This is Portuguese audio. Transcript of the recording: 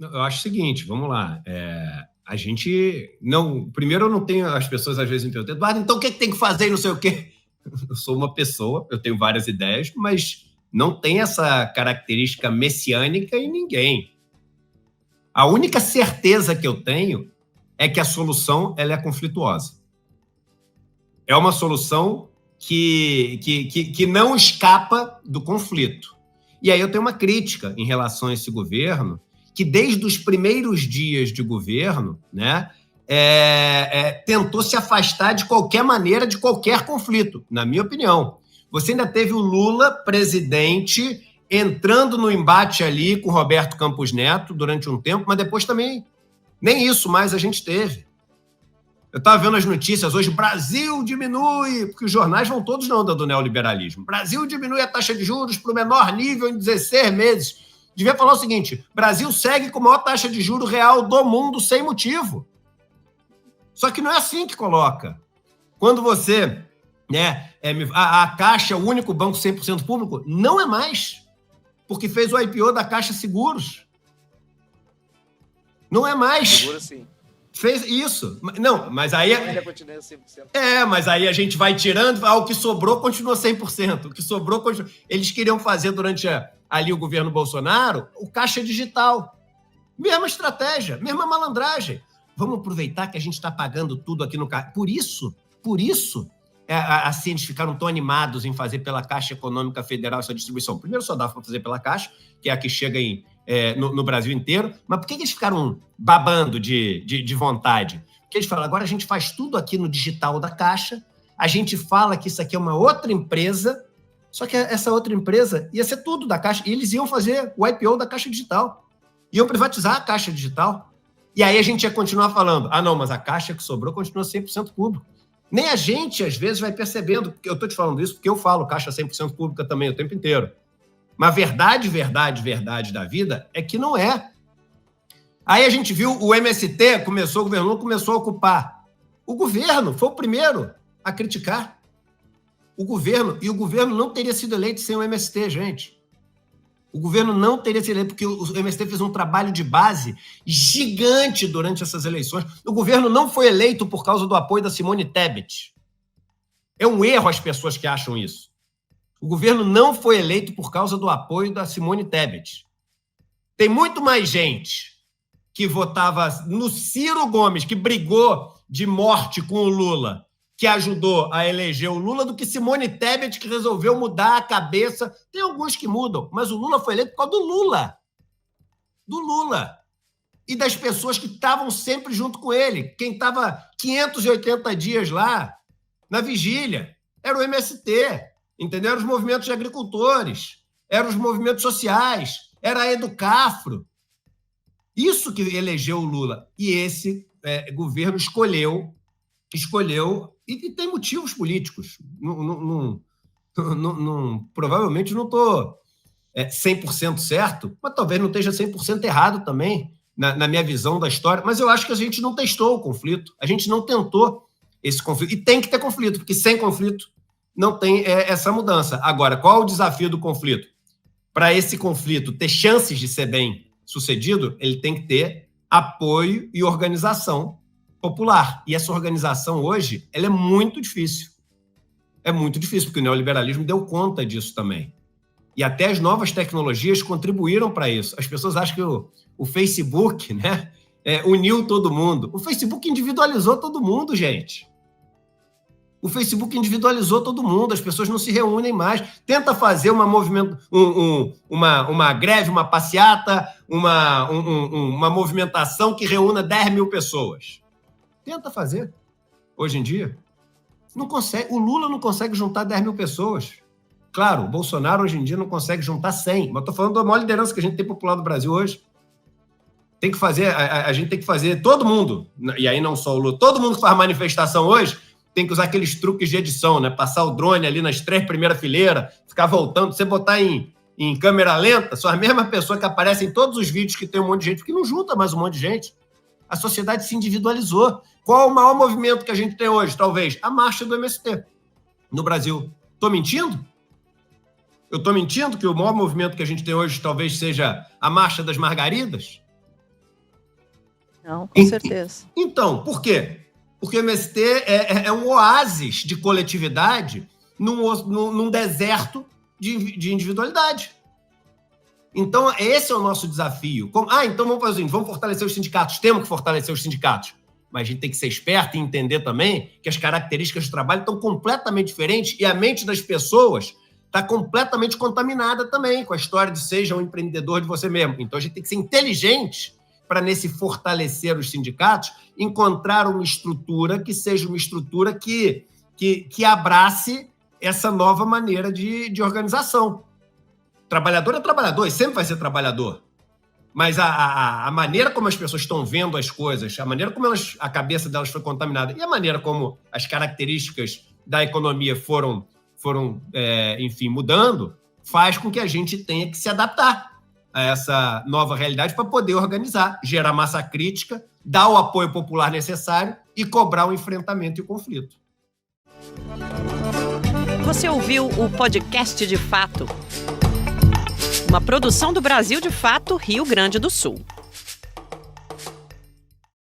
Eu acho o seguinte, vamos lá. A gente não... Primeiro, eu não tenho... As pessoas às vezes me perguntam, Eduardo, então o que é que tem que fazer e não sei o quê? Eu sou uma pessoa, eu tenho várias ideias, mas não tem essa característica messiânica em ninguém. A única certeza que eu tenho é que a solução ela é conflituosa. É uma solução que não escapa do conflito. E aí eu tenho uma crítica em relação a esse governo, que desde os primeiros dias de governo, né, tentou se afastar de qualquer maneira de qualquer conflito, na minha opinião. Você ainda teve o Lula, presidente, entrando no embate ali com o Roberto Campos Neto durante um tempo, mas depois também nem isso mais a gente teve. Eu estava vendo as notícias hoje, Brasil diminui, porque os jornais vão todos na onda do neoliberalismo. Brasil diminui a taxa de juros para o menor nível em 16 meses. Devia falar o seguinte, Brasil segue com a maior taxa de juros real do mundo sem motivo. Só que não é assim que coloca. Quando você... a Caixa, o único banco 100% público, não é mais, porque fez o IPO da Caixa Seguros. Não é mais. Segura sim. Fez isso. Não, mas aí... Ainda continua 100%. Mas aí a gente vai tirando, o que sobrou continua 100%. O que sobrou continua... Eles queriam fazer durante ali o governo Bolsonaro o Caixa Digital. Mesma estratégia, mesma malandragem. Vamos aproveitar que a gente está pagando tudo aqui no Caixa. Por isso, assim, eles ficaram tão animados em fazer pela Caixa Econômica Federal essa distribuição. Primeiro, só dá para fazer pela Caixa, que é a que chega no Brasil inteiro. Mas por que eles ficaram babando de vontade? Porque eles falam, agora a gente faz tudo aqui no digital da Caixa, a gente fala que isso aqui é uma outra empresa, só que essa outra empresa ia ser tudo da Caixa, e eles iam fazer o IPO da Caixa Digital, iam privatizar a Caixa Digital. E aí a gente ia continuar falando, não, mas a Caixa que sobrou continua 100% público. Nem a gente, às vezes, vai percebendo, porque eu estou te falando isso porque eu falo Caixa 100% pública também o tempo inteiro. Mas verdade da vida é que não é. Aí a gente viu o MST, o governo começou a ocupar. O governo foi o primeiro a criticar. E o governo não teria sido eleito sem o MST, gente. O governo não teria sido eleito, porque o MST fez um trabalho de base gigante durante essas eleições. O governo não foi eleito por causa do apoio da Simone Tebet. É um erro as pessoas que acham isso. O governo não foi eleito por causa do apoio da Simone Tebet. Tem muito mais gente que votava no Ciro Gomes, que brigou de morte com o Lula, que ajudou a eleger o Lula, do que Simone Tebet, que resolveu mudar a cabeça. Tem alguns que mudam, mas o Lula foi eleito por causa do Lula. Do Lula. E das pessoas que estavam sempre junto com ele. Quem estava 580 dias lá, na vigília, era o MST, entendeu? Eram os movimentos de agricultores, eram os movimentos sociais, era a Educafro. Isso que elegeu o Lula. E esse governo escolheu, e tem motivos políticos. Provavelmente não estou 100% certo, mas talvez não esteja 100% errado também, na minha visão da história. Mas eu acho que a gente não testou o conflito, a gente não tentou esse conflito. E tem que ter conflito, porque sem conflito não tem essa mudança. Agora, qual é o desafio do conflito? Para esse conflito ter chances de ser bem sucedido, ele tem que ter apoio e organização popular. E essa organização hoje, ela é muito difícil. É muito difícil, porque o neoliberalismo deu conta disso também. E até as novas tecnologias contribuíram para isso. As pessoas acham que o Facebook, né, uniu todo mundo. O Facebook individualizou todo mundo, gente. O Facebook individualizou todo mundo, as pessoas não se reúnem mais. Tenta fazer uma greve, uma passeata, uma movimentação que reúna 10 mil pessoas. Tenta fazer, hoje em dia. Não consegue. O Lula não consegue juntar 10 mil pessoas. Claro, o Bolsonaro hoje em dia não consegue juntar 100, mas estou falando da maior liderança que a gente tem popular no Brasil hoje. Tem que fazer, a gente tem que fazer, todo mundo, e aí não só o Lula, todo mundo que faz manifestação hoje tem que usar aqueles truques de edição, né? Passar o drone ali nas 3 primeiras fileiras, ficar voltando, você botar em câmera lenta, são as mesmas pessoas que aparecem em todos os vídeos que tem um monte de gente, porque não junta mais um monte de gente. A sociedade se individualizou. Qual é o maior movimento que a gente tem hoje, talvez? A marcha do MST no Brasil. Estou mentindo? Eu estou mentindo que o maior movimento que a gente tem hoje talvez seja a Marcha das Margaridas? Não, com certeza. Então, por quê? Porque o MST é um oásis de coletividade num deserto de individualidade. Então, esse é o nosso desafio. Então vamos fazer o seguinte, vamos fortalecer os sindicatos. Temos que fortalecer os sindicatos. Mas a gente tem que ser esperto e entender também que as características do trabalho estão completamente diferentes e a mente das pessoas está completamente contaminada também com a história de seja um empreendedor de você mesmo. Então, a gente tem que ser inteligente para, nesse fortalecer os sindicatos, encontrar uma estrutura que seja uma estrutura que abrace essa nova maneira de organização. Trabalhador é trabalhador e sempre vai ser trabalhador. Mas a maneira como as pessoas estão vendo as coisas, a maneira como a cabeça delas foi contaminada e a maneira como as características da economia foram enfim, mudando, faz com que a gente tenha que se adaptar a essa nova realidade para poder organizar, gerar massa crítica, dar o apoio popular necessário e cobrar o enfrentamento e o conflito. Você ouviu o podcast De Fato, uma produção do Brasil de Fato, Rio Grande do Sul.